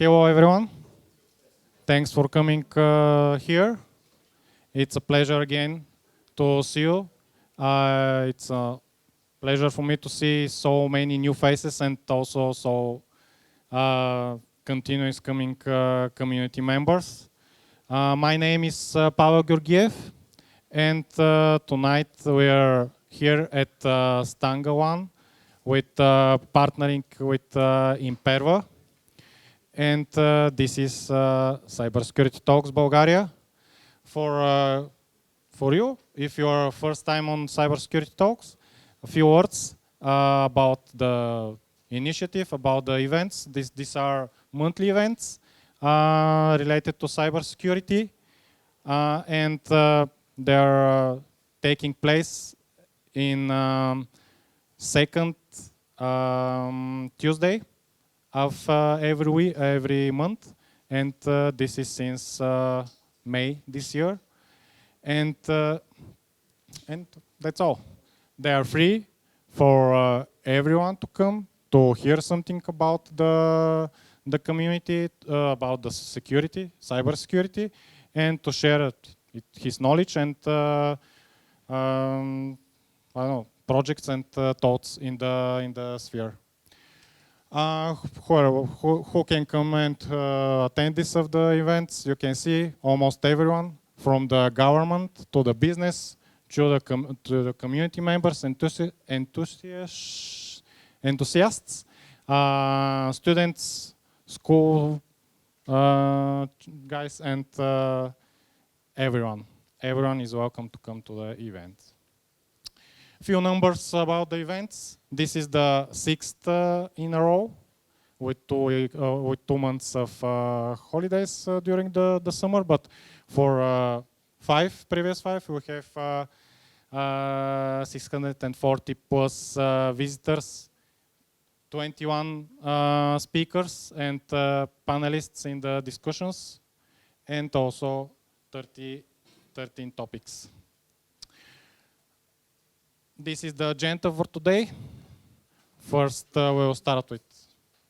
Hello everyone. Thanks for coming here. It's a pleasure again to see you. It's a pleasure for me to see so many new faces and also so continuous coming community members. My name is Pavel Georgiev, and tonight we are here at Stanga1 with partnering with Imperva. And this is Cyber Security Talks Bulgaria. For you, if you are first time on Cyber Security Talks, a few words about the initiative, about the events. These are monthly events related to cybersecurity, and they're taking place in second Tuesday of every month, and this is since May this year, and that's all. They are free for everyone to come to hear something about the community, about the security, cyber security, and to share his knowledge and I don't know, projects and thoughts in the sphere. Who can come and attend this of the events? You can see almost everyone, from the government to the business to the community members, enthusiasts, students, school guys, and everyone. Everyone is welcome to come to the event. Few numbers about the events. This is the 6th in a row with 2 months of holidays during the summer, but for previous five, we have 640 plus visitors, 21 speakers and panelists in the discussions, and also 13 topics. This is the agenda for today. First, we'll start with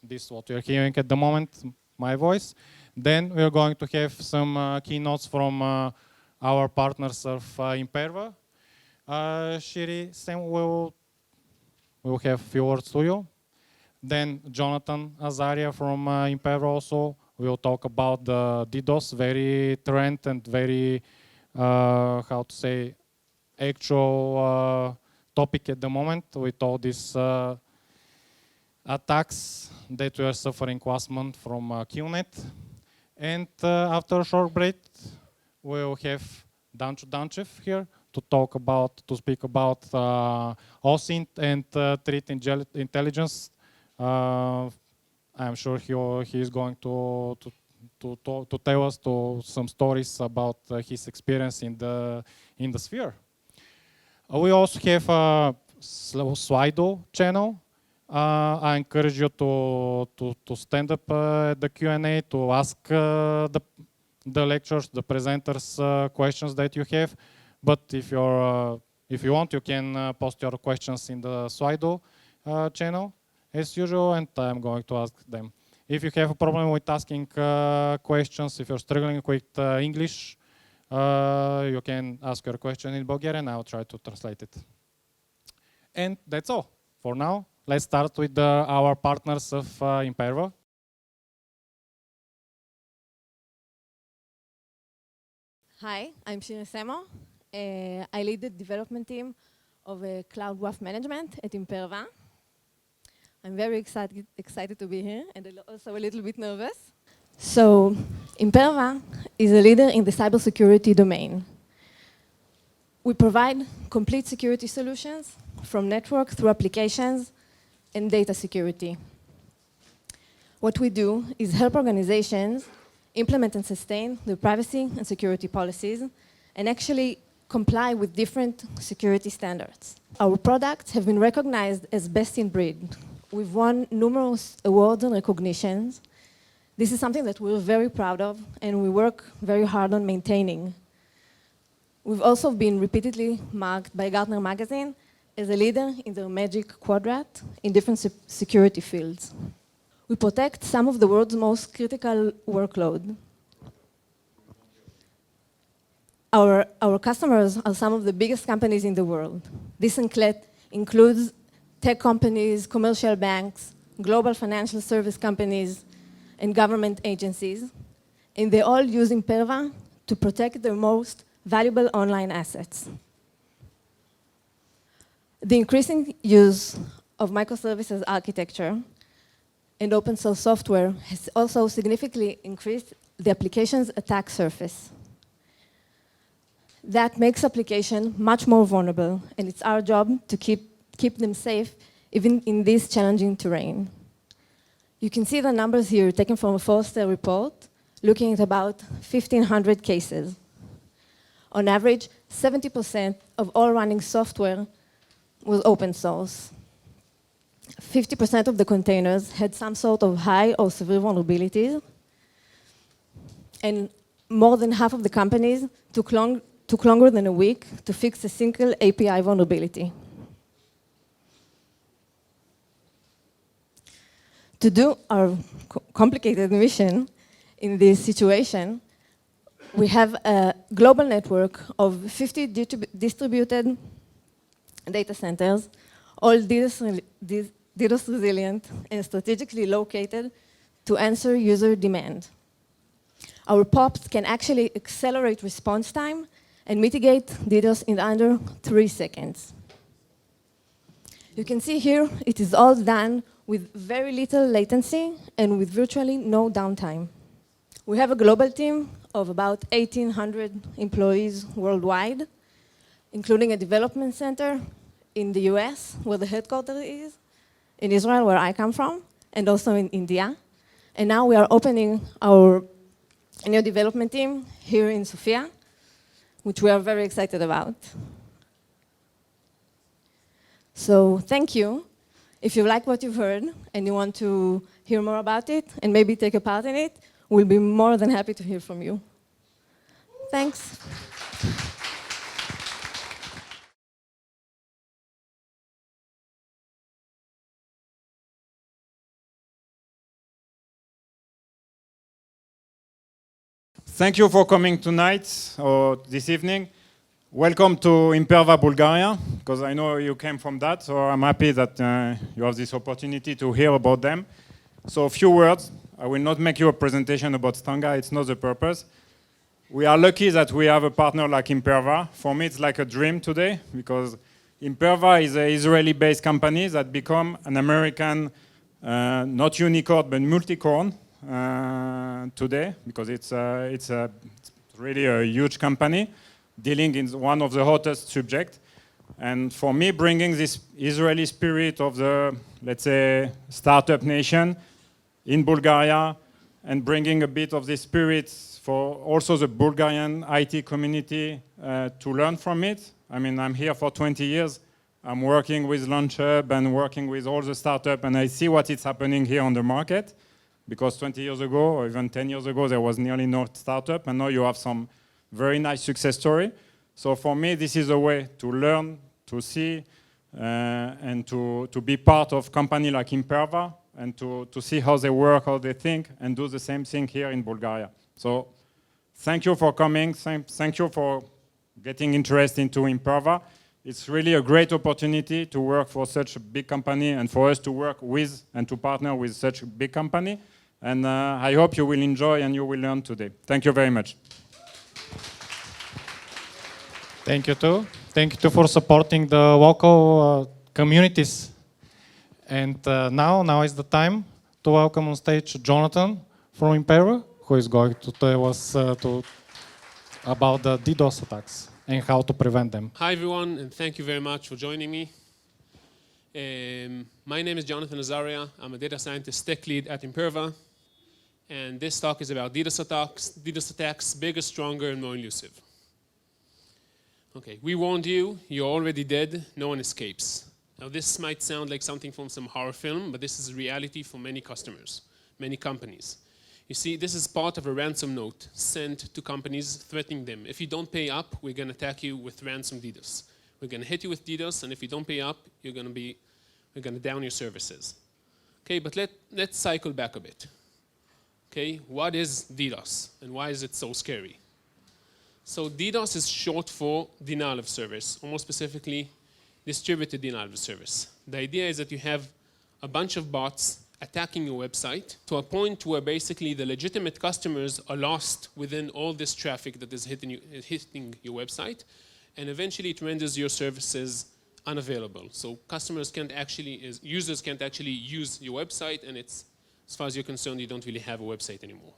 this, what you're hearing at the moment, my voice. Then we're going to have some keynotes from our partners of Imperva. Shiri, Sam will have a few words to you. Then Jonathan Azaria from Imperva also will talk about the DDoS, very trend and very, how to say, actual topic at the moment with all these attacks that we are suffering last month from Killnet. And after a short break, we'll have Dancho Danchev here to speak about OSINT and threat intelligence. I'm sure he is going to tell us some stories about his experience in the sphere. We also have a Slido channel. I encourage you to stand up at the Q&A, to ask the lecturers, the presenters, questions that you have. But if you want, you can post your questions in the Slido channel as usual, and I'm going to ask them. If you have a problem with asking questions, if you're struggling with English, you can ask your question in Bulgarian. I'll try to translate it. And that's all for now. Let's start with our partners of Imperva. Hi, I'm Shiri Semo. I lead the development team of Cloud WAF Management at Imperva. I'm very excited to be here, and also a little bit nervous. So, Imperva is a leader in the cybersecurity domain. We provide complete security solutions from network through applications and data security. What we do is help organizations implement and sustain their privacy and security policies and actually comply with different security standards. Our products have been recognized as best in breed. We've won numerous awards and recognitions. This is something that we're very proud of, and we work very hard on maintaining. We've also been repeatedly marked by Gartner magazine as a leader in their Magic Quadrant in different security fields. We protect some of the world's most critical workload. Our customers are some of the biggest companies in the world. This includes tech companies, commercial banks, global financial service companies, and government agencies. And they all use Imperva to protect their most valuable online assets. The increasing use of microservices architecture and open source software has also significantly increased the application's attack surface. That makes applications much more vulnerable, and it's our job to keep them safe, even in this challenging terrain. You can see the numbers here taken from a Forrester report, looking at about 1,500 cases. On average, 70% of all running software was open source. 50% of the containers had some sort of high or severe vulnerabilities, and more than half of the companies took longer than a week to fix a single API vulnerability. To do our complicated mission in this situation, we have a global network of 50 distributed data centers, all DDoS resilient and strategically located to answer user demand. Our POPs can actually accelerate response time and mitigate DDoS in under 3 seconds. You can see here, it is all done with very little latency and with virtually no downtime. We have a global team of about 1,800 employees worldwide, including a development center in the US, where the headquarters is, in Israel, where I come from, and also in India. And now we are opening our new development team here in Sofia, which we are very excited about. So thank you. If you like what you've heard and you want to hear more about it and maybe take a part in it, we'll be more than happy to hear from you. Thanks. Thank you for coming tonight or this evening. Welcome to Imperva, Bulgaria, because I know you came from that, so I'm happy that you have this opportunity to hear about them. So a few words. I will not make you a presentation about Stanga, it's not the purpose. We are lucky that we have a partner like Imperva. For me, it's like a dream today, because Imperva is an Israeli-based company that become an American, not unicorn, but multicorn today, because it's really a huge company dealing in one of the hottest subjects. And for me, bringing this Israeli spirit of the, let's say, startup nation in Bulgaria and bringing a bit of this spirit for also the Bulgarian IT community to learn from it. I mean, I'm here for 20 years. I'm working with LaunchHub and working with all the startups, and I see what is happening here on the market. Because 20 years ago, or even 10 years ago, there was nearly no startup, and now you have some very nice success story. So for me, this is a way to learn, to see, and to be part of a company like Imperva, and to see how they work, how they think, and do the same thing here in Bulgaria. So thank you for coming. Thank you for getting interested into Imperva. It's really a great opportunity to work for such a big company and for us to work with and to partner with such a big company. And I hope you will enjoy and you will learn today. Thank you very much. Thank you too. Thank you too for supporting the local communities. And now is the time to welcome on stage Jonathan from Imperva, who is going to tell us about the DDoS attacks and how to prevent them. Hi everyone, and thank you very much for joining me. My name is Jonathan Azaria. I'm a data scientist tech lead at Imperva. And this talk is about DDoS attacks, bigger, stronger, and more elusive. Okay, we warned you, you're already dead, no one escapes. Now this might sound like something from some horror film, but this is reality for many customers, many companies. You see, this is part of a ransom note sent to companies threatening them. If you don't pay up, we're going to attack you with ransom DDoS. We're going to hit you with DDoS, and if you don't pay up, we're going to down your services. Okay, but let's cycle back a bit. Okay, what is DDoS and why is it so scary? So DDoS is short for denial of service, or more specifically, distributed denial of service. The idea is that you have a bunch of bots attacking your website to a point where basically the legitimate customers are lost within all this traffic that is hitting your website, and eventually it renders your services unavailable. So users can't actually use your website, and it's, as far as you're concerned, you don't really have a website anymore.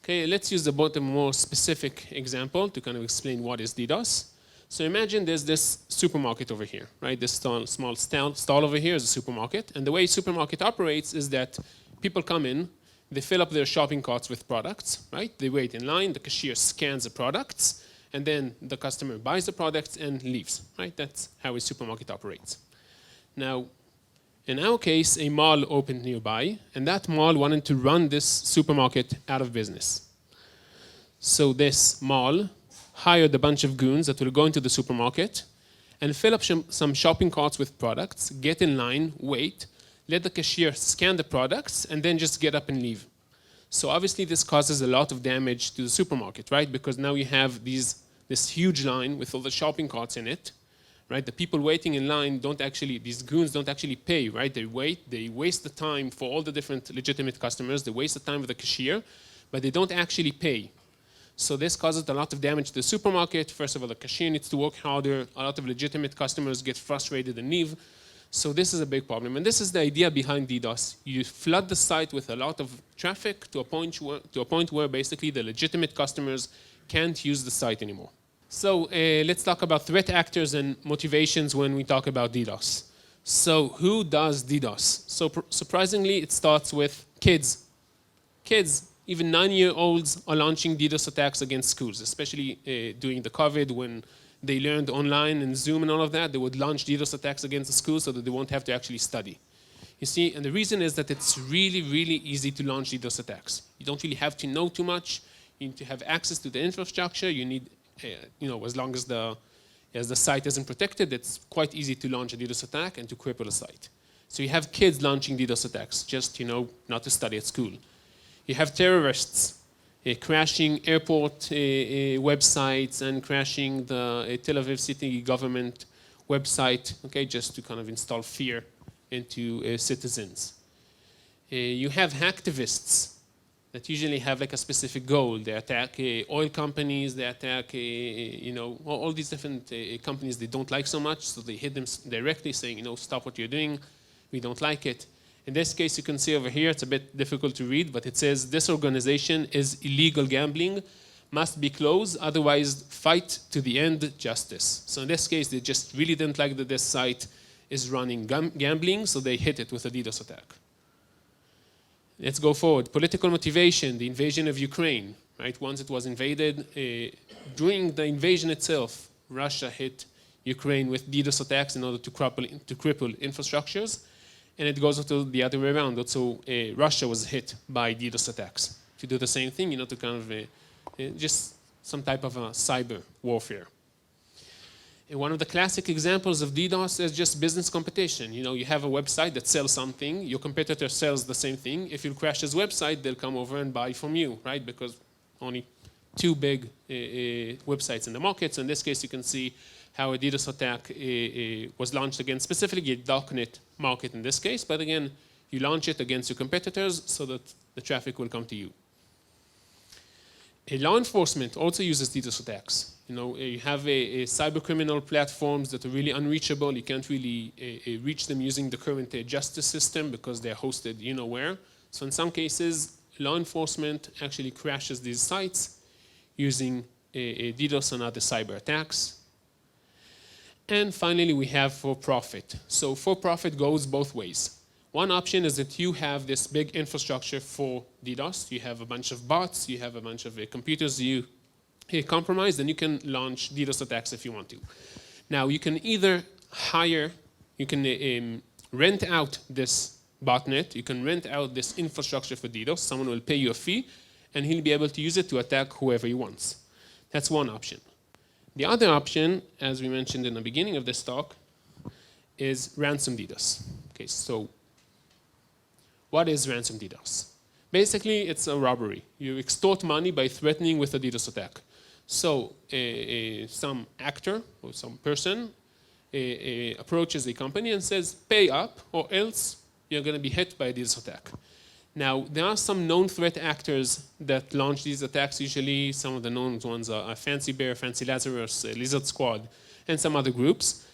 Okay, let's use a more specific example to kind of explain what is DDoS. So imagine there's this supermarket over here, right? This small stall over here is a supermarket. And the way supermarket operates is that people come in, they fill up their shopping carts with products, right? They wait in line, the cashier scans the products, and then the customer buys the products and leaves, right? That's how a supermarket operates. Now, in our case, a mall opened nearby, and that mall wanted to run this supermarket out of business. So this mall hired a bunch of goons that will go into the supermarket and fill up some shopping carts with products, get in line, wait, let the cashier scan the products, and then just get up and leave. So obviously this causes a lot of damage to the supermarket, right? Because now you have this huge line with all the shopping carts in it, right? The people waiting in line these goons don't actually pay, right? They wait, they waste the time for all the different legitimate customers, they waste the time with the cashier, but they don't actually pay. So this causes a lot of damage to the supermarket. First of all, the cashier needs to work harder. A lot of legitimate customers get frustrated and leave. So this is a big problem. And this is the idea behind DDoS. You flood the site with a lot of traffic to a point where basically the legitimate customers can't use the site anymore. So let's talk about threat actors and motivations when we talk about DDoS. So who does DDoS? So surprisingly, it starts with kids. Kids. Even 9-year-olds are launching DDoS attacks against schools, especially during the COVID when they learned online and Zoom and all of that. They would launch DDoS attacks against the schools so that they won't have to actually study. You see, and the reason is that it's really, really easy to launch DDoS attacks. You don't really have to know too much. You need to have access to the infrastructure. You need, as long as the site isn't protected, it's quite easy to launch a DDoS attack and to cripple a site. So you have kids launching DDoS attacks, just, not to study at school. You have terrorists crashing airport websites and crashing the Tel Aviv city government website, okay, just to kind of install fear into citizens. You have hacktivists that usually have like a specific goal. They attack oil companies, they attack all these different companies they don't like so much, so they hit them directly saying, stop what you're doing, we don't like it. In this case, you can see over here, it's a bit difficult to read, but it says this organization is illegal gambling, must be closed, otherwise fight to the end justice. So in this case, they just really didn't like that this site is running gambling, so they hit it with a DDoS attack. Let's go forward. Political motivation, the invasion of Ukraine, right? Once it was invaded, during the invasion itself, Russia hit Ukraine with DDoS attacks in order to cripple infrastructures. And it goes to the other way around. Also, Russia was hit by DDoS attacks to do the same thing, to kind of just some type of a cyber warfare. And one of the classic examples of DDoS is just business competition. You have a website that sells something, your competitor sells the same thing. If you crash his website, they'll come over and buy from you, right? Because only two big websites in the market. So in this case, you can see how a DDoS attack was launched against specifically a darknet market in this case. But again, you launch it against your competitors so that the traffic will come to you. Law enforcement also uses DDoS attacks. You have cyber criminal platforms that are really unreachable. You can't really reach them using the current justice system because they're hosted where. So in some cases, law enforcement actually crashes these sites using DDoS and other cyber attacks. And finally, we have for-profit. So for-profit goes both ways. One option is that you have this big infrastructure for DDoS. You have a bunch of bots, you have a bunch of computers you compromise, and you can launch DDoS attacks if you want to. Now, you can either rent out this botnet, you can rent out this infrastructure for DDoS, someone will pay you a fee, and he'll be able to use it to attack whoever he wants. That's one option. The other option, as we mentioned in the beginning of this talk, is ransom DDoS. Okay, so What is ransom DDoS? Basically, it's a robbery. You extort money by threatening with a DDoS attack. So some actor or some person approaches a company and says, pay up or else you're going to be hit by a DDoS attack. Now, there are some known threat actors that launch these attacks. Usually, some of the known ones are Fancy Bear, Fancy Lazarus, Lizard Squad, and some other groups.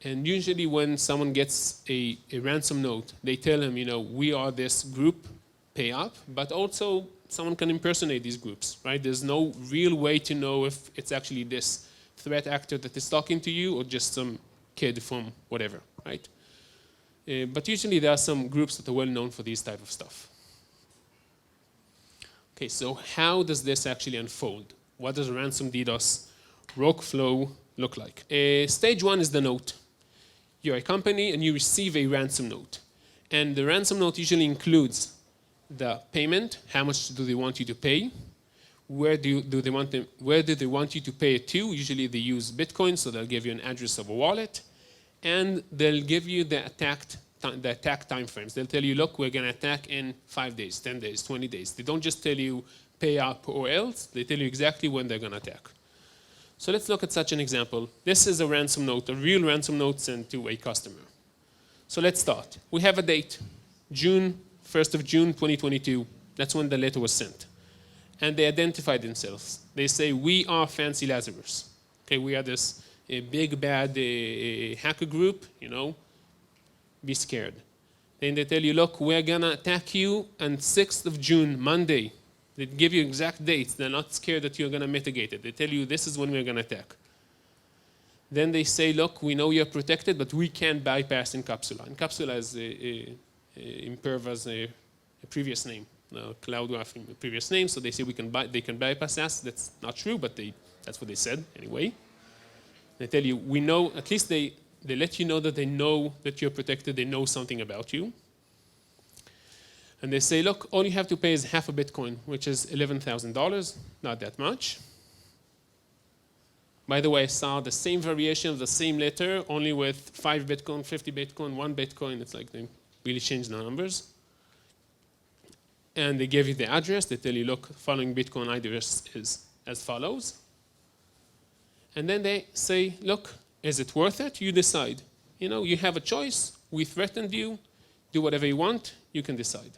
And usually when someone gets a ransom note, they tell him, we are this group, pay up, but also someone can impersonate these groups, right? There's no real way to know if it's actually this threat actor that is talking to you or just some kid from whatever, right? But usually there are some groups that are well known for these type of stuff. Okay, so how does this actually unfold? What does a ransom DDoS workflow look like? Stage one is the note. You're a company and you receive a ransom note. And the ransom note usually includes the payment, how much do they want you to pay, where do they want you to pay it to? Usually they use Bitcoin, so they'll give you an address of a wallet, and they'll give you the attack time frames. They'll tell you, look, we're going to attack in 5 days, 10 days, 20 days. They don't just tell you pay up or else. They tell you exactly when they're going to attack. So let's look at such an example. This is a ransom note, a real ransom note sent to a customer. So let's start. We have a date, 1st of June 2022. That's when the letter was sent. And they identify themselves. They say, we are Fancy Lazarus. Okay, we are this big bad hacker group, be scared. Then they tell you, look, we're gonna attack you on 6th of June, Monday. They give you exact dates. They're not scared that you're gonna mitigate it. They tell you this is when we're gonna attack. Then they say, look, we know you're protected, but we can't bypass Encapsula. Encapsula is Imperva's previous name. CloudWrap in the previous name, so they say they can bypass us. That's not true, but that's what they said anyway. They tell you, we know, at least they let you know that they know that you're protected, they know something about you. And they say, look, all you have to pay is half a Bitcoin, which is $11,000, not that much. By the way, I saw the same variation of the same letter, only with 5 Bitcoin, 50 Bitcoin, 1 Bitcoin. It's like they really changed the numbers. And they give you the address. They tell you, look, following Bitcoin address is as follows. And then they say, look, is it worth it? You decide. You have a choice. We threatened you. Do whatever you want. You can decide.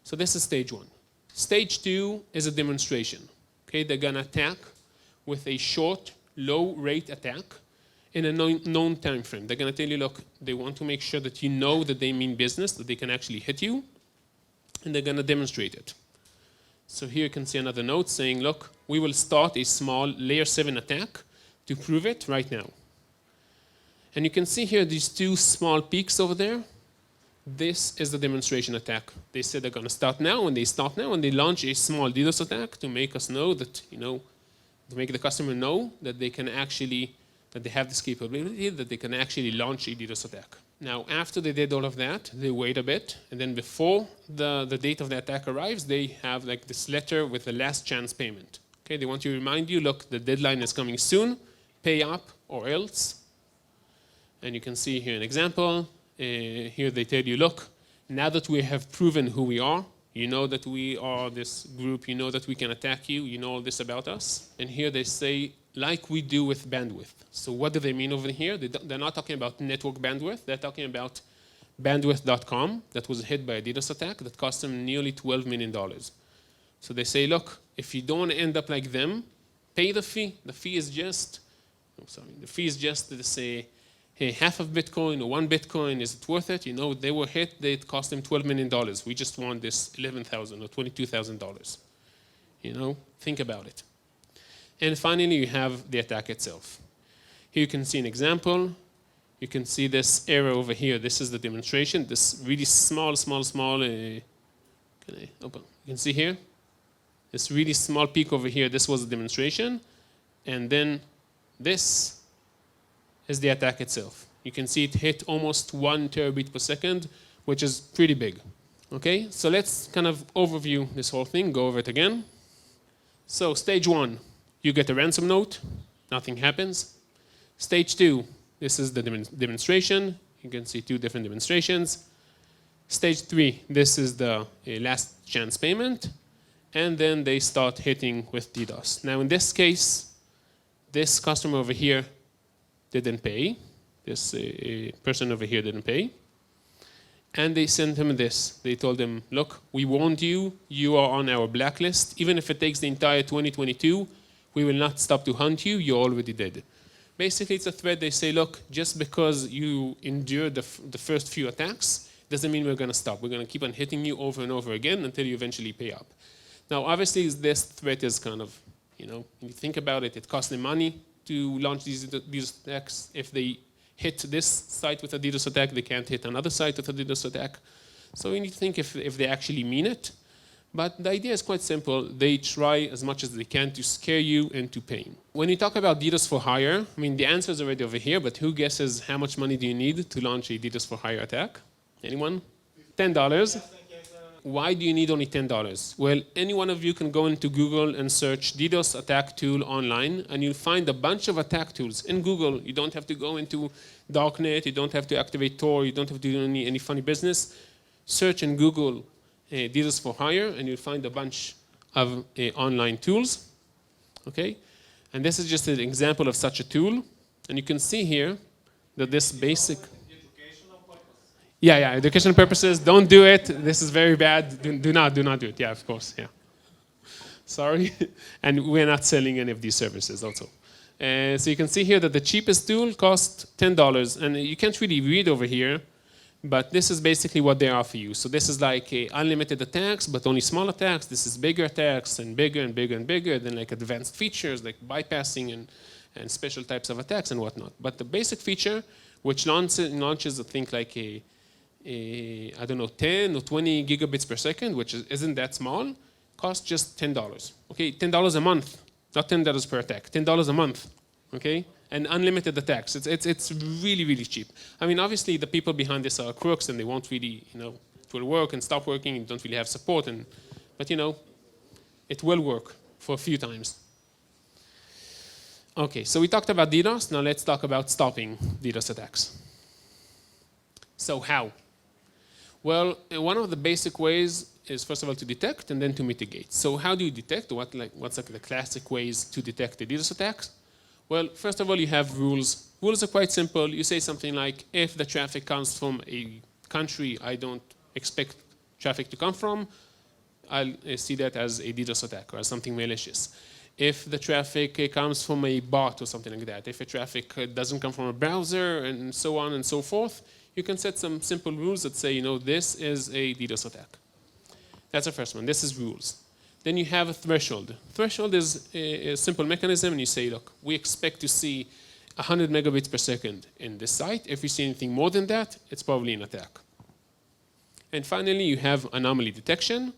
So this is stage one. Stage two is a demonstration. Okay, they're going to attack with a short, low-rate attack in a known time frame. They're going to tell you, look, they want to make sure that you know that they mean business, that they can actually hit you. And they're going to demonstrate it. So here you can see another note saying, look, we will start a small layer 7 attack to prove it right now. And you can see here these 2 small peaks over there. This is the demonstration attack. They said they're going to start now, and they start now, and they launch a small DDoS attack to make us know that, to make the customer know that they can actually, that they have this capability, that they can actually launch a DDoS attack. Now, after they did all of that, they wait a bit, and then before the date of the attack arrives, they have like this letter with the last chance payment. Okay, they want to remind you, look, the deadline is coming soon, pay up or else. And you can see here an example. Here they tell you, look, now that we have proven who we are, you know that we are this group, you know that we can attack you, you know all this about us. And here they say, like we do with bandwidth. So what do they mean over here? They're not talking about network bandwidth. They're talking about bandwidth.com that was hit by a DDoS attack that cost them nearly $12 million. So they say, look, if you don't end up like them, pay the fee. The fee is just, to say, hey, half of Bitcoin or 1 Bitcoin, is it worth it? They were hit, it cost them $12 million. We just want this $11,000 or $22,000. Think about it. And finally, you have the attack itself. Here you can see an example. You can see this error over here. This is the demonstration. This really small, can I open? You can see here. This really small peak over here. This was the demonstration. And then this is the attack itself. You can see it hit almost 1 terabit per second, which is pretty big. Okay, so let's kind of overview this whole thing, go over it again. So stage 1. You get a ransom note, nothing happens. Stage 2, this is the demonstration. You can see 2 different demonstrations. Stage 3, this is the last chance payment. And then they start hitting with DDoS. Now in this case, this customer over here didn't pay. This person over here didn't pay. And they sent him this. They told him, look, we warned you. You are on our blacklist. Even if it takes the entire 2022, we will not stop to hunt you. You already did. Basically, it's a threat. They say, look, just because you endured the first few attacks doesn't mean we're going to stop. We're going to keep on hitting you over and over again until you eventually pay up. Now, obviously, this threat is kind of, when you think about it, it costs them money to launch these attacks. If they hit this site with a DDoS attack, they can't hit another site with a DDoS attack. So you need to think if they actually mean it. But the idea is quite simple. They try as much as they can to scare you into paying. When you talk about DDoS for hire, the answer is already over here, but who guesses how much money do you need to launch a DDoS for hire attack? Anyone? $10. Why do you need only $10? Well, any one of you can go into Google and search DDoS attack tool online, and you'll find a bunch of attack tools in Google. You don't have to go into Darknet. You don't have to activate Tor. You don't have to do any funny business. Search in Google DDoS for hire, and you'll find a bunch of online tools. Okay? And this is just an example of such a tool. And you can see here that this basic... Yeah, educational purposes, don't do it. This is very bad. Do not do it. Yeah, of course, yeah. Sorry. And we're not selling any of these services also. So you can see here that the cheapest tool costs $10. And you can't really read over here, but this is basically what they offer you. So this is like unlimited attacks, but only small attacks. This is bigger attacks and bigger and bigger and bigger, then like advanced features like bypassing and special types of attacks and whatnot. But the basic feature, which launches I think like I don't know, 10 or 20 gigabits per second, which isn't that small, costs just $10. Okay, $10 a month, not $10 per attack, $10 a month, okay? And unlimited attacks. It's really, really cheap. Obviously, the people behind this are crooks, and they won't really, it will work and stop working, and don't really have support, but it will work for a few times. Okay, so we talked about DDoS. Now let's talk about stopping DDoS attacks. So how? Well, one of the basic ways is, first of all, to detect and then to mitigate. So how do you detect? What's the classic ways to detect the DDoS attacks? Well, first of all, you have rules. Rules are quite simple. You say something like, if the traffic comes from a country I don't expect traffic to come from, I'll see that as a DDoS attack or as something malicious. If the traffic comes from a bot or something like that, if the traffic doesn't come from a browser and so on and so forth, you can set some simple rules that say, this is a DDoS attack. That's the first one. This is rules. Then you have a threshold. Threshold is a simple mechanism, and you say, look, we expect to see 100 megabits per second in this site. If we see anything more than that, it's probably an attack. And finally, you have anomaly detection.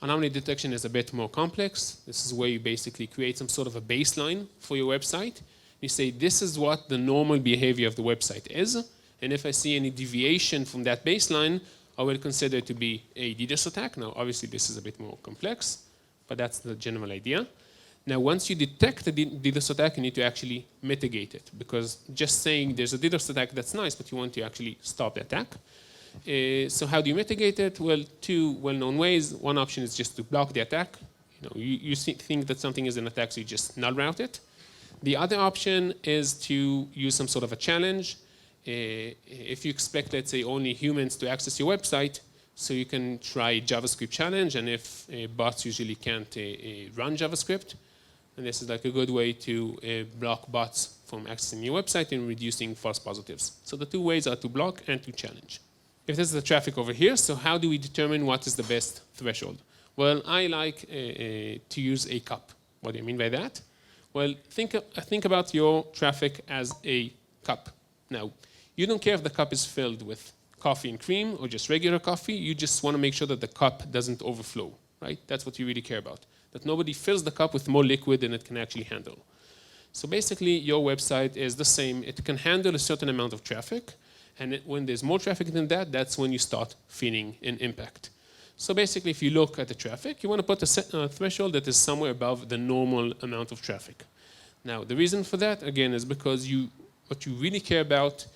Anomaly detection is a bit more complex. This is where you basically create some sort of a baseline for your website. You say, this is what the normal behavior of the website is. And if I see any deviation from that baseline, I will consider it to be a DDoS attack. Now, obviously, this is a bit more complex, but that's the general idea. Now, once you detect the DDoS attack, you need to actually mitigate it, because just saying there's a DDoS attack, that's nice, but you want to actually stop the attack. So how do you mitigate it? Well, two well-known ways. One option is just to block the attack. You think that something is an attack, so you just null route it. The other option is to use some sort of a challenge. If you expect, let's say, only humans to access your website, so you can try JavaScript challenge, and if bots usually can't run JavaScript, and this is like a good way to block bots from accessing your website and reducing false positives. So the two ways are to block and to challenge. If this is the traffic over here, so how do we determine what is the best threshold? Well, I like to use a cup. What do you mean by that? Well, think about your traffic as a cup. Now, you don't care if the cup is filled with coffee and cream or just regular coffee. You just want to make sure that the cup doesn't overflow, right? That's what you really care about, that nobody fills the cup with more liquid than it can actually handle. So basically, your website is the same. It can handle a certain amount of traffic, and when there's more traffic than that, that's when you start feeling an impact. So basically, if you look at the traffic, you want to put a threshold that is somewhere above the normal amount of traffic. Now, the reason for that, again, is because what you really care about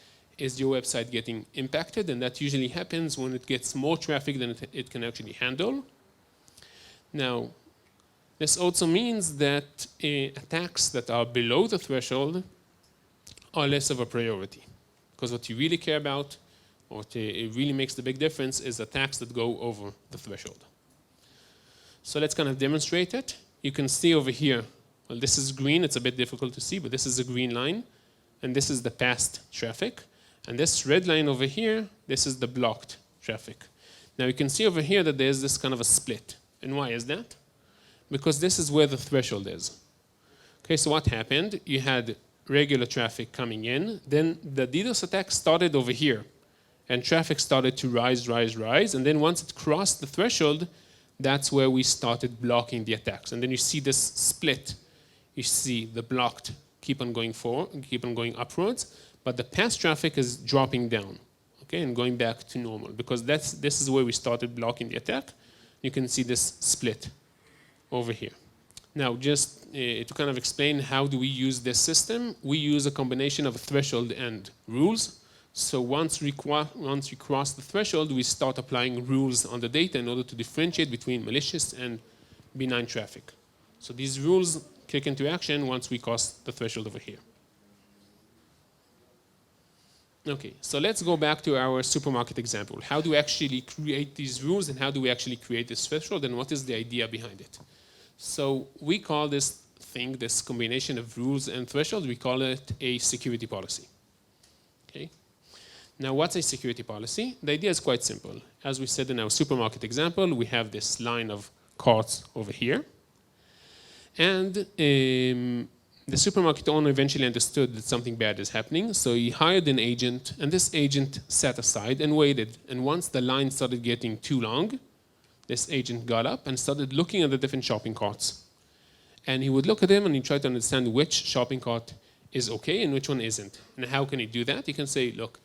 is your website getting impacted, and that usually happens when it gets more traffic than it can actually handle. Now, this also means that attacks that are below the threshold are less of a priority, because what you really care about, what it really makes the big difference, is attacks that go over the threshold. So let's kind of demonstrate it. You can see over here, well, this is green. It's a bit difficult to see, but this is a green line, and this is the passed traffic. And this red line over here, this is the blocked traffic. Now you can see over here that there's this kind of a split. And why is that? Because this is where the threshold is. Okay, so what happened? You had regular traffic coming in, then the DDoS attack started over here, and traffic started to rise, and then once it crossed the threshold, that's where we started blocking the attacks. And then you see this split. You see the blocked keep on going forward, keep on going upwards, but the passed traffic is dropping down, okay, and going back to normal, because this is where we started blocking the attack. You can see this split over here. Now, just to kind of explain how do we use this system, we use a combination of a threshold and rules. So once we cross the threshold, we start applying rules on the data in order to differentiate between malicious and benign traffic. So these rules kick into action once we cross the threshold over here. Okay, so let's go back to our supermarket example. How do we actually create these rules, and how do we actually create this threshold, and what is the idea behind it? So we call this thing, this combination of rules and thresholds, we call it a security policy. Okay. Now, what's a security policy? The idea is quite simple. As we said in our supermarket example, we have this line of carts over here. And the supermarket owner eventually understood that something bad is happening, so he hired an agent, and this agent sat aside and waited. And once the line started getting too long, this agent got up and started looking at the different shopping carts. And he would look at them and he'd try to understand which shopping cart is okay and which one isn't. And how can he do that? He can say, look,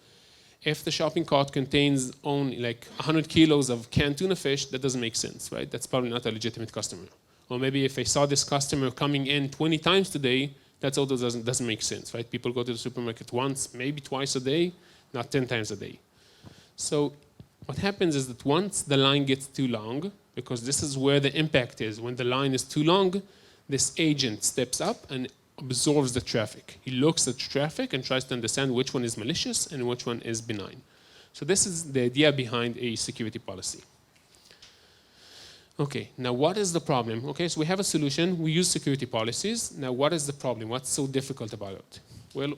if the shopping cart contains only like 100 kilos of canned tuna fish, that doesn't make sense, right? That's probably not a legitimate customer. Or maybe if I saw this customer coming in 20 times today, that also doesn't make sense, right? People go to the supermarket once, maybe twice a day, not 10 times a day. So what happens is that once the line gets too long, because this is where the impact is, when the line is too long, this agent steps up and absorbs the traffic. He looks at traffic and tries to understand which one is malicious and which one is benign. So this is the idea behind a security policy. Okay, now what is the problem? Okay, so we have a solution. We use security policies. Now what is the problem? What's so difficult about it? Well,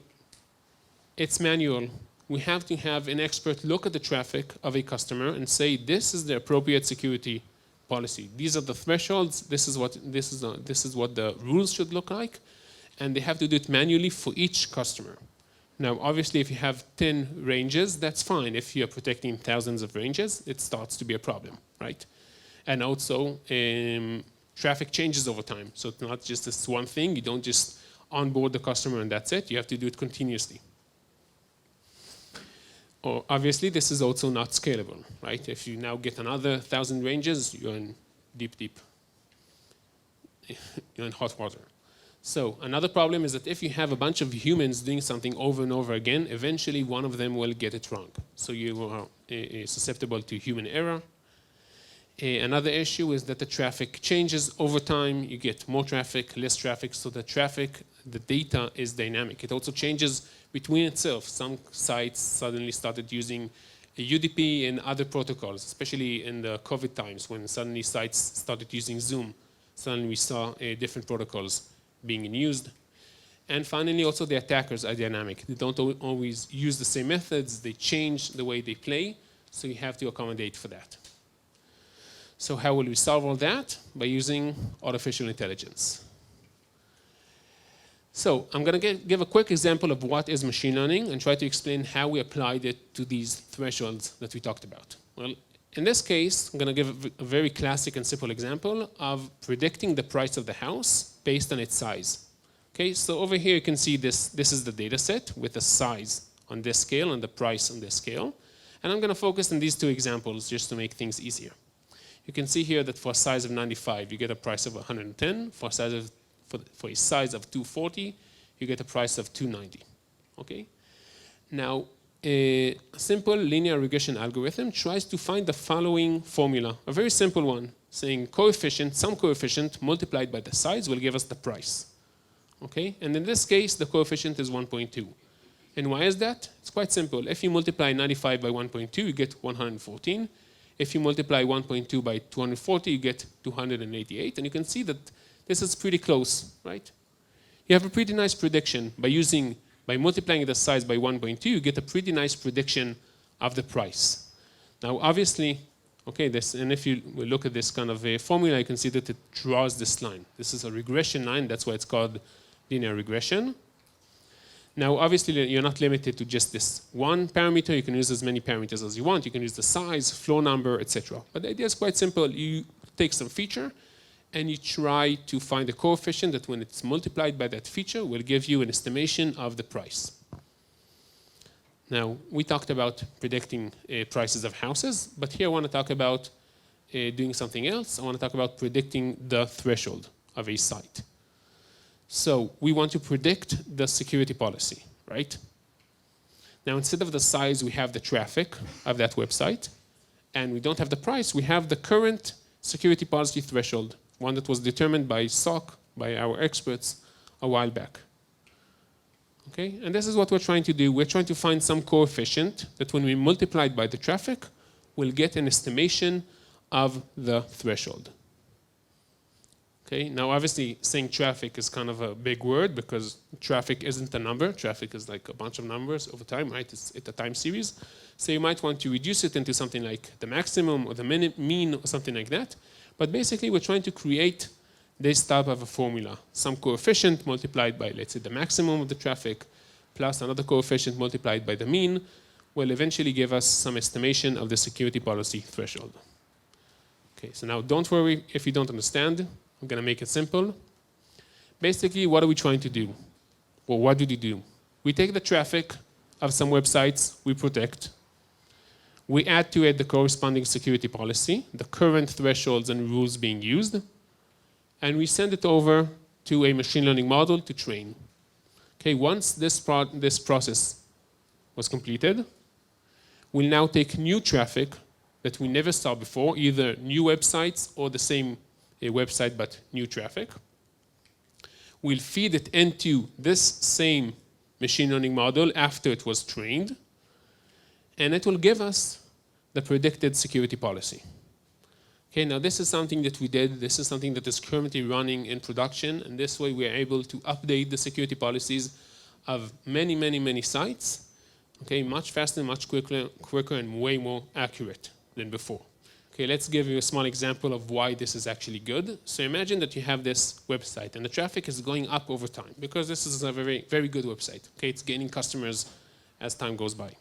it's manual. We have to have an expert look at the traffic of a customer and say, this is the appropriate security policy. These are the thresholds. This is what the rules should look like. And they have to do it manually for each customer. Now, obviously, if you have 10 ranges, that's fine. If you're protecting thousands of ranges, it starts to be a problem, right? And also, traffic changes over time. So it's not just this one thing. You don't just onboard the customer and that's it. You have to do it continuously. Or obviously, this is also not scalable, right? If you now get another 1,000 ranges, you're in deep, you're in hot water. So another problem is that if you have a bunch of humans doing something over and over again, eventually one of them will get it wrong. So you are susceptible to human error. Another issue is that the traffic changes over time. You get more traffic, less traffic, so the traffic, the data is dynamic. It also changes between itself. Some sites suddenly started using UDP and other protocols, especially in the COVID times when suddenly sites started using Zoom. Suddenly we saw different protocols being used. And finally, also the attackers are dynamic. They don't always use the same methods. They change the way they play, so you have to accommodate for that. So how will we solve all that? By using artificial intelligence. So I'm going to give a quick example of what is machine learning and try to explain how we applied it to these thresholds that we talked about. Well, in this case, I'm going to give a very classic and simple example of predicting the price of the house based on its size. Okay, so over here you can see this is the data set with the size on this scale and the price on this scale. And I'm going to focus on these two examples just to make things easier. You can see here that for a size of 95, you get a price of 110. For a size of 240, you get a price of 290. Okay? Now, a simple linear regression algorithm tries to find the following formula, a very simple one, saying coefficient, some coefficient multiplied by the size will give us the price. Okay? And in this case, the coefficient is 1.2. And why is that? It's quite simple. If you multiply 95 by 1.2, you get 114. If you multiply 1.2 by 240, you get 288. And you can see that this is pretty close, right? You have a pretty nice prediction by multiplying the size by 1.2, you get a pretty nice prediction of the price. Now, obviously, okay, and if you look at this kind of a formula, you can see that it draws this line. This is a regression line. That's why it's called linear regression. Now, obviously, you're not limited to just this one parameter. You can use as many parameters as you want. You can use the size, flow number, etc. But the idea is quite simple. You take some feature, and you try to find a coefficient that when it's multiplied by that feature will give you an estimation of the price. Now, we talked about predicting prices of houses, but here I want to talk about doing something else. I want to talk about predicting the threshold of a site. So we want to predict the security policy, right? Now, instead of the size, we have the traffic of that website, and we don't have the price. We have the current security policy threshold, one that was determined by SOC, by our experts, a while back. Okay? And this is what we're trying to do. We're trying to find some coefficient that when we multiply it by the traffic, we'll get an estimation of the threshold. Okay? Now, obviously, saying traffic is kind of a big word because traffic isn't a number. Traffic is like a bunch of numbers over time, right? It's a time series. So you might want to reduce it into something like the maximum or the mean or something like that. But basically, we're trying to create this type of a formula. Some coefficient multiplied by, let's say, the maximum of the traffic, plus another coefficient multiplied by the mean, will eventually give us some estimation of the security policy threshold. Okay, so now don't worry if you don't understand. I'm going to make it simple. Basically, what are we trying to do? Well, what do we do? We take the traffic of some websites we protect. We add to it the corresponding security policy, the current thresholds and rules being used, and we send it over to a machine learning model to train. Okay, once this process was completed, we'll now take new traffic that we never saw before, either new websites or the same website but new traffic. We'll feed it into this same machine learning model after it was trained, and it will give us the predicted security policy. Okay, now this is something that we did. This is something that is currently running in production, and this way we are able to update the security policies of many, many, many sites, okay, much faster, much quicker, and way more accurate than before. Okay, let's give you a small example of why this is actually good. So imagine that you have this website, and the traffic is going up over time, because this is a very, very good website. Okay, it's gaining customers as time goes by.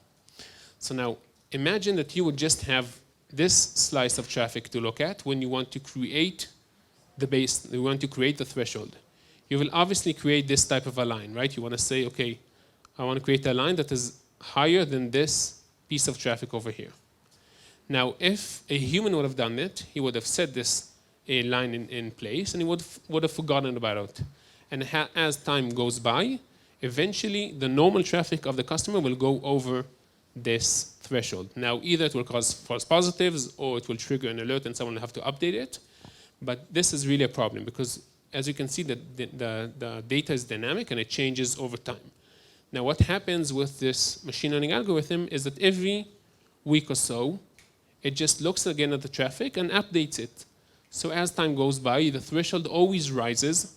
So now, imagine that you would just have this slice of traffic to look at when you want to create the base, you want to create the threshold. You will obviously create this type of a line, right? You want to say, okay, I want to create a line that is higher than this piece of traffic over here. Now, if a human would have done it, he would have set this line in place, and he would have forgotten about it. And as time goes by, eventually the normal traffic of the customer will go over this threshold. Now, either it will cause false positives or it will trigger an alert and someone will have to update it. But this is really a problem because, as you can see, the data is dynamic and it changes over time. Now, what happens with this machine learning algorithm is that every week or so, it just looks again at the traffic and updates it. So as time goes by, the threshold always rises,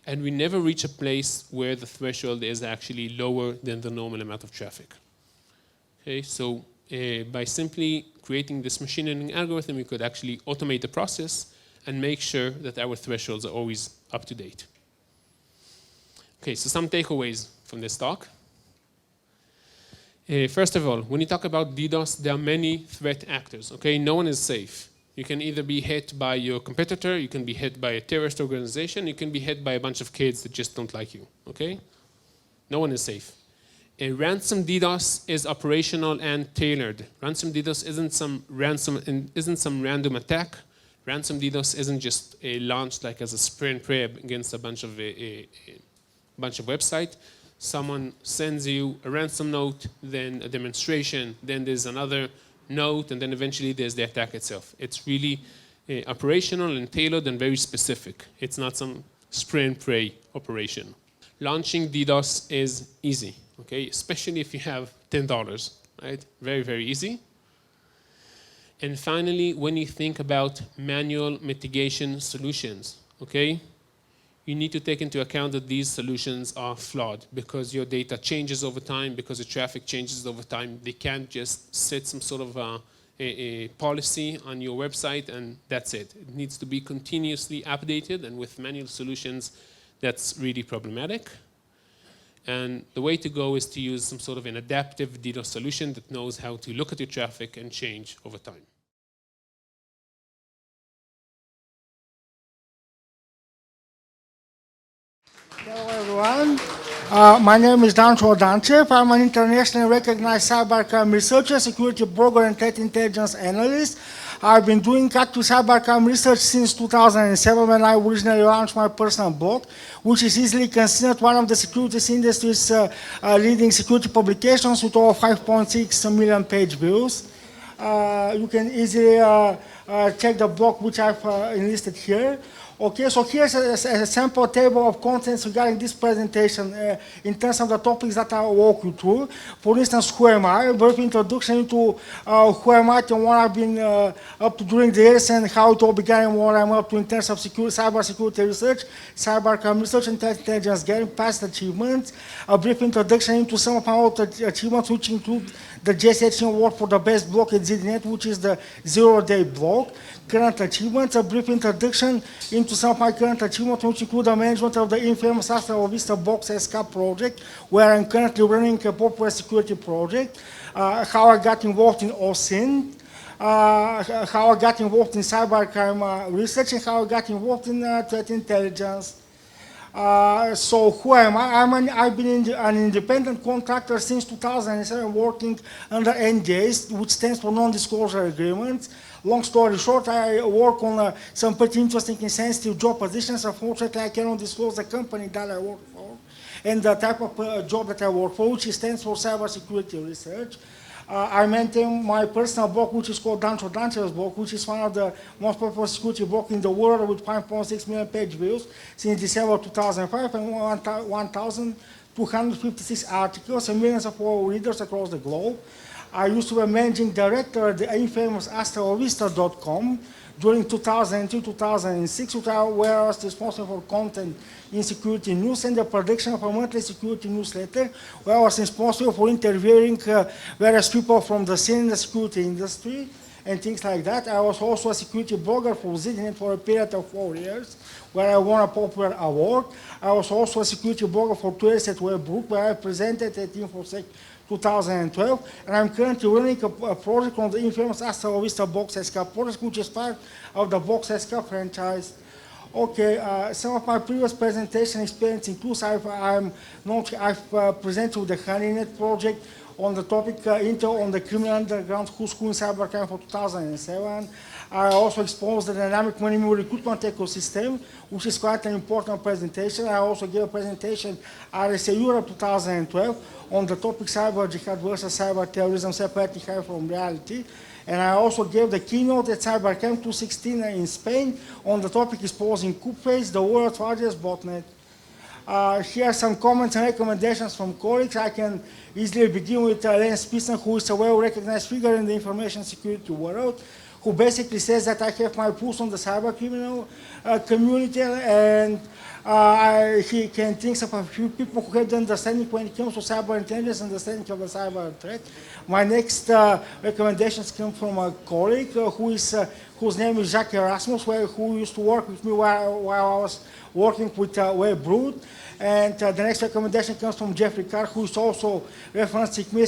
and we never reach a place where the threshold is actually lower than the normal amount of traffic. Okay, so by simply creating this machine learning algorithm, we could actually automate the process and make sure that our thresholds are always up to date. Okay, so some takeaways from this talk. First of all, when you talk about DDoS, there are many threat actors. Okay, no one is safe. You can either be hit by your competitor, you can be hit by a terrorist organization, you can be hit by a bunch of kids that just don't like you. Okay, no one is safe. A ransom DDoS is operational and tailored. Ransom DDoS isn't some random attack. Ransom DDoS isn't just launched like as a spray and pray against a bunch of website. someone sends you a ransom note, then a demonstration, then there's another note, and then eventually there's the attack itself. It's really operational and tailored and very specific. It's not some spray and pray operation. Launching DDoS is easy, okay? Especially if you have $10, right? Very, very easy. And finally, when you think about manual mitigation solutions, okay? You need to take into account that these solutions are flawed because your data changes over time, because the traffic changes over time. They can't just set some sort of a policy on your website and that's it. It needs to be continuously updated, and with manual solutions, that's really problematic. And the way to go is to use some sort of an adaptive DDoS solution that knows how to look at your traffic and change over time. Hello everyone. My name is Dancho Danchev. I'm an internationally recognized cybercrime researcher, security blogger, and threat intelligence analyst. I've been doing active cybercrime research since 2007 when I originally launched my personal blog, which is easily considered one of the security industry's leading security publications with over 5.6 million page views. You can easily check the blog which I've enlisted here. Okay, so here's a sample table of contents regarding this presentation in terms of the topics that I'll walk you through. For instance, who am I? A brief introduction into who am I and what I've been up to during the years and how it all began and what I'm up to in terms of cyber security research, cybercrime research, and threat intelligence gathering, past achievements. A brief introduction into some of my achievements, which include the JCHN award for the best blog at ZDNet, which is the zero-day blog. Current achievements, a brief introduction into some of my current achievements, which include the management of the infamous Astra Vista Box SCAP project, where I'm currently running a popular security project, how I got involved in OSINT, how I got involved in cybercrime research, and how I got involved in threat intelligence. So who am I? I've been an independent contractor since 2007, working under NDAs, which stands for non-disclosure agreements. Long story short, I work on some pretty interesting and sensitive job positions. Unfortunately, I cannot disclose the company that I work for and the type of job that I work for, which stands for Cyber Security Research. I maintain my personal blog, which is called Dancho Danchev's blog, which is one of the most popular security blogs in the world with 5.6 million page views since December 2005 and 1,256 articles and millions of readers across the globe. I used to be managing director at the infamous AstraVista.com during 2002-2006, where I was responsible for content in security news and the production of a monthly security newsletter, where I was responsible for interviewing various people from the scene in the security industry and things like that. I was also a security blogger for ZDNet for a period of 4 years, where I won a popular award. I was also a security blogger for 2 years at Webrook, where I presented at InfoSec 2012, and I'm currently running a project on the infamous Astra Vista Box SCAP project, which is part of the Box SCAP franchise. Okay, some of my previous presentation experience includes I've presented with the HoneyNet project on the topic Intel on the criminal underground who's who in cybercrime for 2007. I also exposed the dynamic money recruitment ecosystem, which is quite an important presentation. I also gave a presentation at RSA Europe 2012 on the topic cyber jihad versus cyber terrorism, separating hype from reality. And I also gave the keynote at CyberCamp 2016 in Spain on the topic exposing Coopface, the world's largest botnet. Here are some comments and recommendations from colleagues. I can easily begin with Len Spissen, who is a well-recognized figure in the information security world, who basically says that I have my pulse on the cyber criminal community, and he can think of a few people who have the understanding when it comes to cyber intelligence, understanding of the cyber threat. My next recommendations come from a colleague whose name is Jacques Erasmus, who used to work with me while I was working with Webroot. And the next recommendation comes from Jeffrey Carr, who is also referencing me,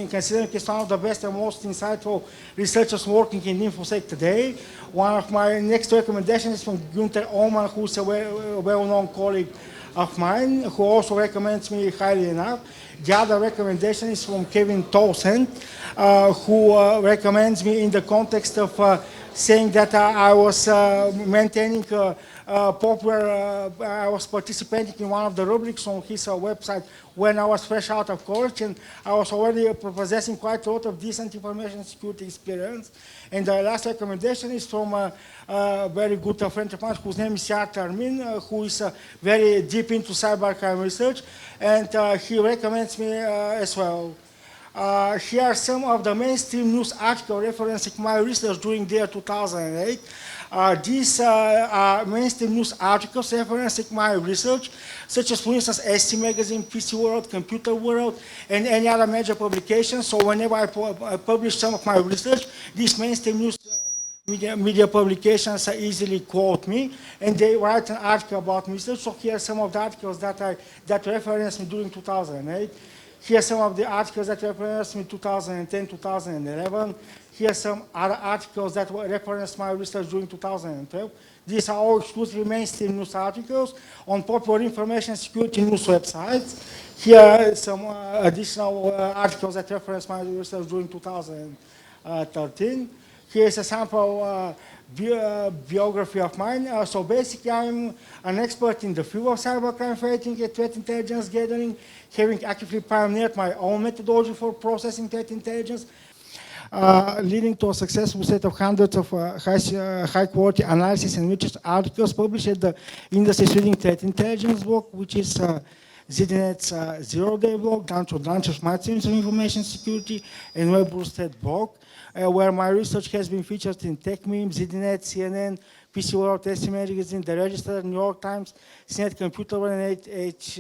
considering he's one of the best and most insightful researchers working in InfoSec today. One of my next recommendations is from Günther Oman, who is a well-known colleague of mine, who also recommends me highly enough. The other recommendation is from Kevin Townsend, who recommends me in the context of saying that I was maintaining I was participating in one of the rubrics on his website when I was fresh out of college, and I was already possessing quite a lot of decent information security experience. And the last recommendation is from a very good friend of mine whose name is Yart Armin, who is very deep into cybercrime research, and he recommends me as well. Here are some of the mainstream news articles referencing my research during the year 2008. These are mainstream news articles referencing my research, such as, for instance, SC Magazine, PC World, Computer World, and any other major publications. So whenever I publish some of my research, these mainstream news media publications easily quote me, and they write an article about my research. So here are some of the articles that reference me during 2008. Here are some of the articles that referenced me in 2010, 2011. Here are some other articles that referenced my research during 2012. These are all exclusively mainstream news articles on popular information security news websites. Here are some additional articles that reference my research during 2013. Here is a sample biography of mine. So basically, I'm an expert in the field of cybercrime fighting and threat intelligence gathering, having actively pioneered my own methodology for processing threat intelligence, leading to a successful set of hundreds of high-quality analysis and research articles published at the industry-leading threat intelligence blog, which is ZDNet's zero-day blog, Dancho's My Teams of Information Security, and WebBoosted blog, where my research has been featured in TechMeme, ZDNet, CNN, PC World, SC Magazine, The Register, New York Times, CNET Computer World, and H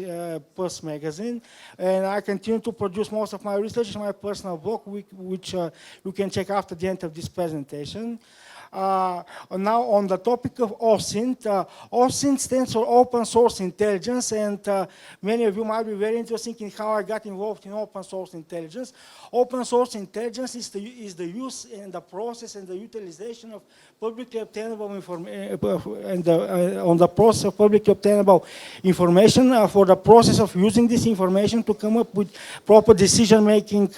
Plus Magazine. And I continue to produce most of my research in my personal blog, which you can check after the end of this presentation. Now on the topic of OSINT. OSINT stands for Open Source Intelligence, and many of you might be very interested in how I got involved in open source intelligence. Open source intelligence is the use and the process and the utilization of publicly obtainable information, on the process of publicly obtainable information for the process of using this information to come up with proper decision-making,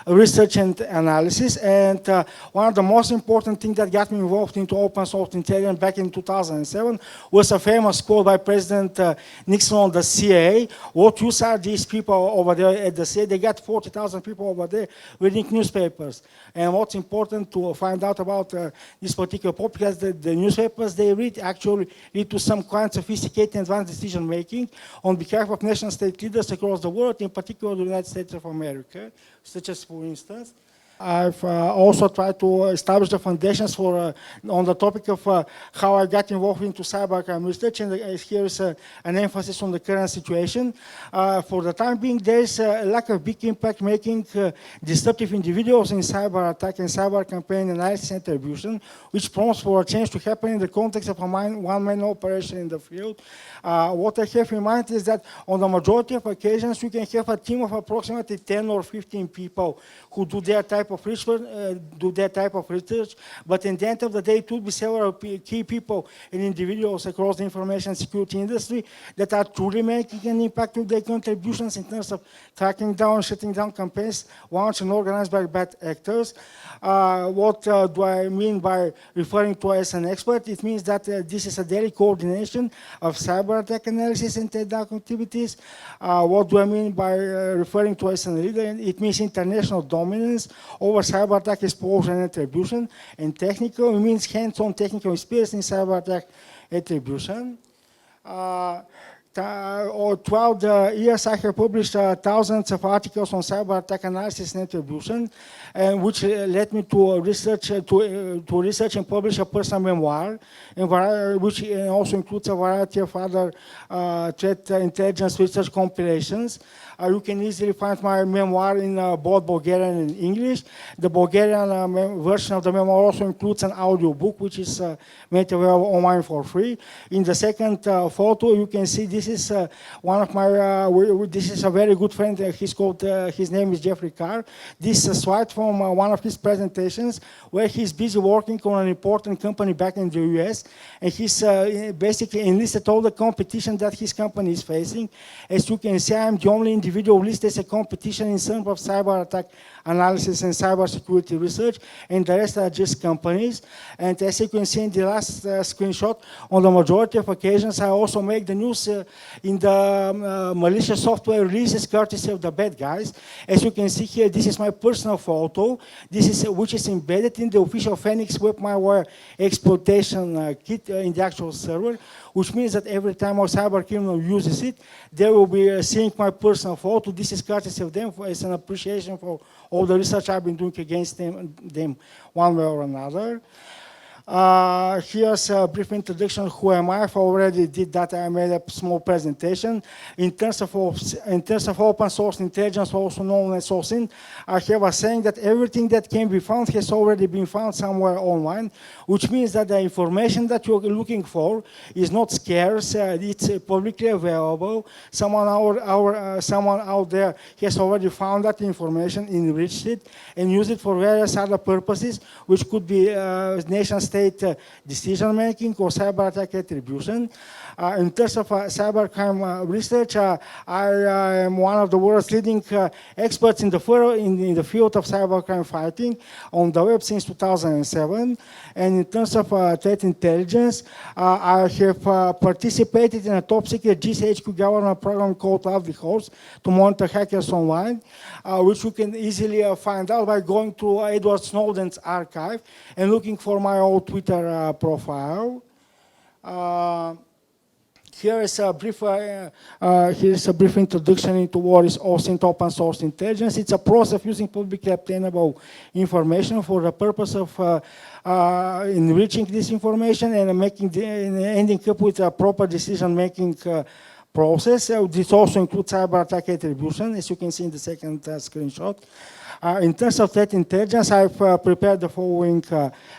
research and analysis. And one of the most important things that got me involved into open source intelligence back in 2007 was a famous quote by President Nixon on the CIA. What use are these people over there at the CIA? They got 40,000 people over there reading newspapers. And what's important to find out about this particular podcast, the newspapers they read actually lead to some quite sophisticated and advanced decision making on behalf of national state leaders across the world, in particular the United States of America, such as, for instance, I've also tried to establish the foundations for on the topic of how I got involved into cybercrime research, and here is an emphasis on the current situation. For the time being, there is a lack of big impact making disruptive individuals in cyber attack and cyber campaign analysis and attribution, which prompts for a change to happen in the context of a one-man operation in the field. What I have in mind is that on the majority of occasions, we can have a team of approximately 10 or 15 people who do their type of research, but in the end of the day, it will be several key people and individuals across the information security industry that are truly making an impact with their contributions in terms of tracking down, shutting down campaigns launched and organized by bad actors. What do I mean by referring to as an expert? It means that this is a daily coordination of cyber attack analysis and takedown activities. What do I mean by referring to as a leader? It means international dominance over cyber attack exposure and attribution. And technical, it means hands-on technical experience in cyber attack attribution. Throughout the years, I have published thousands of articles on cyber attack analysis and attribution, and which led me to research and publish a personal memoir, which also includes a variety of other threat intelligence research compilations. You can easily find my memoir in both Bulgarian and English. The Bulgarian version of the memoir also includes an audio book, which is made available online for free. In the second photo, you can see this is one of my, this is a very good friend. His name is Jeffrey Carr. This is a slide from one of his presentations where he's busy working on an important company back in the US. And he's basically enlisted all the competition that his company is facing. As you can see, I'm the only individual listed as a competition in terms of cyber attack analysis and cybersecurity research, and the rest are just companies. And as you can see in the last screenshot, on the majority of occasions, I also make the news in the malicious software releases courtesy of the bad guys. As you can see here, this is my personal photo. This is which is embedded in the official Phoenix web malware exploitation kit in the actual server, which means that every time a cyber criminal uses it, they will be seeing my personal photo. This is courtesy of them as an appreciation for all the research I've been doing against them one way or another. Here's a brief introduction. Who am I? I already did that. I made a small presentation. In terms of open source intelligence, also known as OSINT, I have a saying that everything that can be found has already been found somewhere online, which means that the information that you're looking for is not scarce. It's publicly available. Someone out there has already found that information, enriched it, and used it for various other purposes, which could be nation-state decision-making or cyber attack attribution. In terms of cybercrime research, I am one of the world's leading experts in the field of cybercrime fighting on the web since 2007. And in terms of threat intelligence, I have participated in a top-secret GCHQ government program called Love the Host to monitor hackers online, which you can easily find out by going to Edward Snowden's archive and looking for my old Twitter profile. Here is a brief introduction into what is OSINT, open source intelligence. It's a process of using publicly obtainable information for the purpose of enriching this information and ending up with a proper decision-making process. This also includes cyber attack attribution, as you can see in the second screenshot. In terms of threat intelligence, I've prepared the following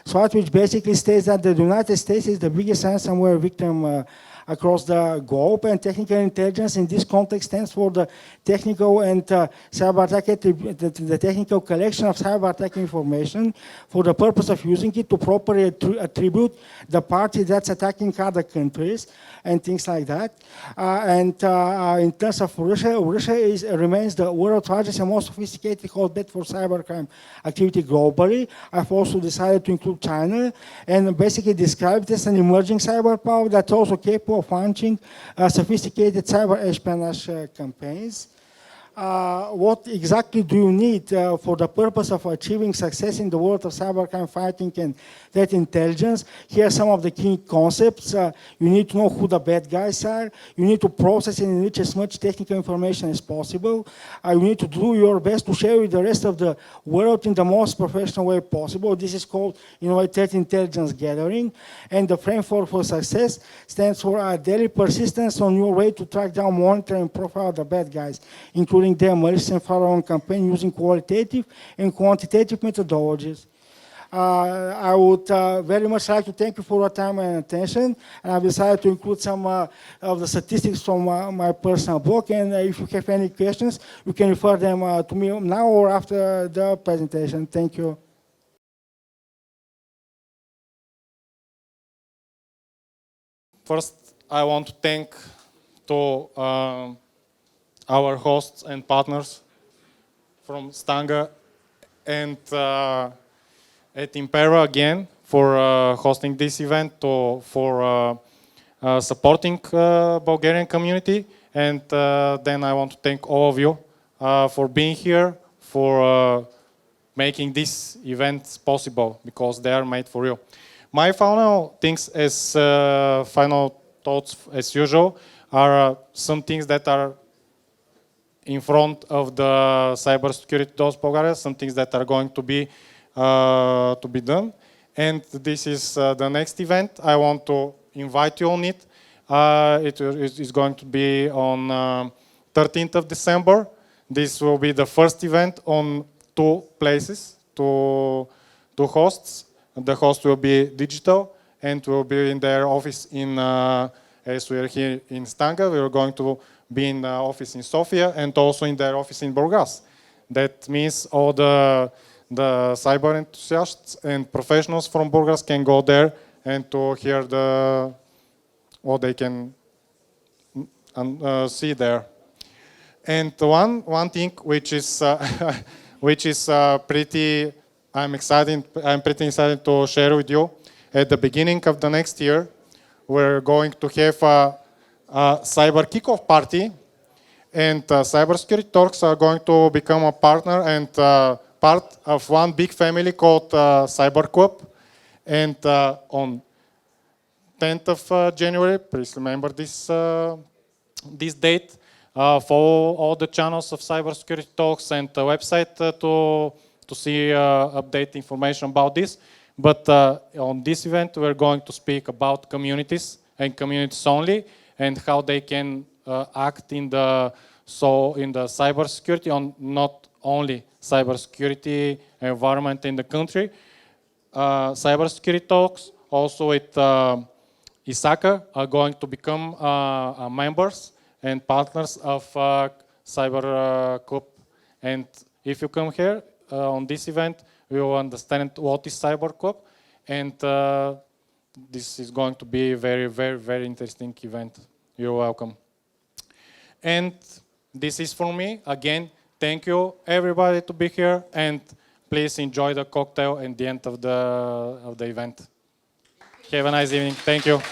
slide, which basically states that the United States is the biggest ransomware victim across the globe, and technical intelligence in this context stands for the technical and cyber attack, the technical collection of cyber attack information for the purpose of using it to properly attribute the party that's attacking other countries and things like that. In terms of Russia, remains the world's largest and most sophisticated hotbed for cybercrime activity globally. I've also decided to include China and basically describe it as an emerging cyber power that's also capable of launching sophisticated cyber espionage campaigns. What exactly do you need for the purpose of achieving success in the world of cybercrime fighting and threat intelligence? Here are some of the key concepts. You need to know who the bad guys are. You need to process and enrich as much technical information as possible. You need to do your best to share with the rest of the world in the most professional way possible. This is called, threat intelligence gathering. And the framework for success stands for daily persistence on your way to track down, monitor, and profile the bad guys, including their malicious and follow-on campaign using qualitative and quantitative methodologies. I would very much like to thank you for your time and attention, and I've decided to include some of the statistics from my personal blog, and if you have any questions, you can refer them to me now or after the presentation. Thank you. First, I want to thank to our hosts and partners from Stanga and at Imperva again for hosting this event, for supporting Bulgarian community, and then I want to thank all of you for being here, for making these events possible, because they are made for you. My final things final thoughts as usual are some things that are in front of the Cyber Security Talks Bulgaria, some things that are going to be done. And this is the next event. I want to invite you on it. It is going to be on 13th of December. This will be the first event on 2 places, 2 hosts. The host will be digital and will be in their office in, as we are here in Stanga, we are going to be in the office in Sofia and also in their office in Burgas. That means all the cyber enthusiasts and professionals from Burgas can go there and to hear what they can see there. And one thing which is which is I'm pretty excited to share with you. At the beginning of the next year, we're going to have a cyber kickoff party, and Cyber Security Talks are going to become a partner and part of one big family called Cyber Club. And on 10th of January, please remember this date. Follow all the channels of Cyber Security Talks and the website to see update information about this. But on this event, we're going to speak about communities and communities only, and how they can act in the cybersecurity, on not only cybersecurity environment in the country. Cyber Security Talks also with Isaka are going to become members and partners of Cyber Club. And if you come here on this event, you will understand what is Cyber Club, and this is going to be a very, very, very interesting event. You're welcome. And this is for me. Again, thank you everybody to be here, and please enjoy the cocktail at the end of the event. Have a nice evening. Thank you.